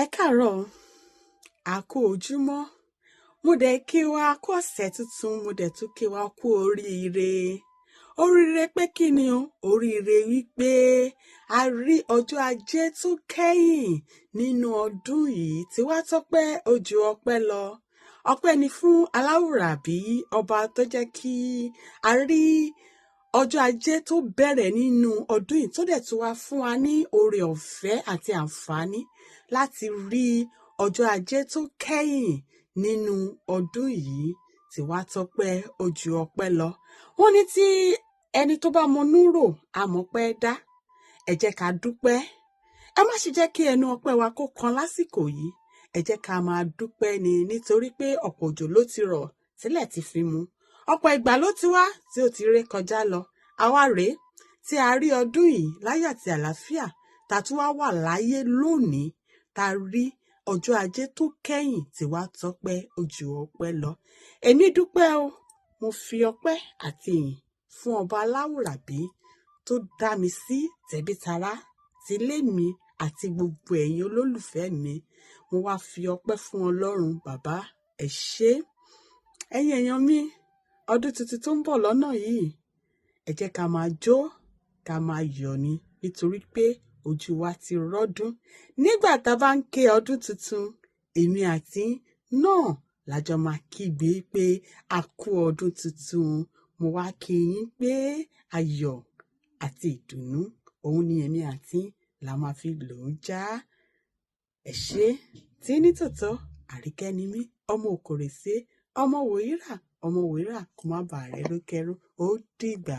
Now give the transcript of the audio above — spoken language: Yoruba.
Ẹ káàárọ̀, a kú ojúmọ́. Mo dẹ̀ kí wa kú ọ̀sẹ̀ tuntun, mo dẹ̀ tún kí wa kú oríire. Oríire pé kí ni o? Oríire wípé a rí ọjọ́ ajé tó kẹ́yìn nínú ọdún yìí. Tiwatọpẹ ojú ọpẹ́ lọ. Ọpẹ́ ni fún Aláwùrábí, ọba tó jẹ́ kí a rí ọjọ́ ajé tó bẹ̀rẹ̀ nínú ọdún yìí tó dẹ̀ tún wá fún wa ní oore ọ̀fẹ́ àti àǹfààní láti rí ọjọ́ ajé tó kẹ́yìn nínú ọdún yìí. Tiwatọpẹ ojú ọpẹ́ lọ. Wọ́n ní tí ẹni tó bá mọnú rò àmọ̀pẹ́ dá. Ẹ jẹ́ ká dúpẹ́. Ẹ má ṣe jẹ́ kí ẹnu ọpẹ́ wa kó kan lásìkò yìí. Ẹ jẹ́ ká máa dúpẹ́ ni nítorí pé ọ̀pọ̀ òjò ló ti rọ̀ sílẹ̀ ti fi mu. Ọ̀pọ̀ ìgbà ló ti wá tí ó ti ré kọjá lọ. Àwa rèé tí a rí ọdún yìí láyọ̀ àti àlàáfíà, tá tún wà láyé lónìí, tá rí ọjọ́ ajé tó kẹ́yìn. Tiwatọpẹ ojú ọpẹ́ lọ. Èmi dúpẹ́ o. Mo fi ọpẹ́ àti ìyìn fún ọba Aláwùrábí tó dá mi sí tẹ̀bítara, tilé mi àti gbogbo ẹ̀yin olólùfẹ́ mi. Mo wá fi ọpẹ́ fún Ọlọ́run bàbá. Ẹ ṣé. Ẹ̀yin èèyàn mi, ọdún tuntun tó ń bọ̀ lọ́nà yìí, ẹ jẹ́ ká máa jó, ká máa yọ̀ ni nítorí pé ojú wa ti rọ́dún. Nígbà tá a bá ń ké ọdún tuntun, èmi àti náà lájọ máa kígbe pé a kú ọdún tuntun. Mo wá kí yín pé ayọ̀ àti ìdùnnú, òun ni èmi àti la máa fi lò ó já. Ẹ ṣé. Tí ní tòótọ́, Àríkẹ́ ni mí, ọmọ Òkòrèsé, ọmọ Wòyírà kó má bàa rẹ̀ lókẹ́rú. Ó dìgbà.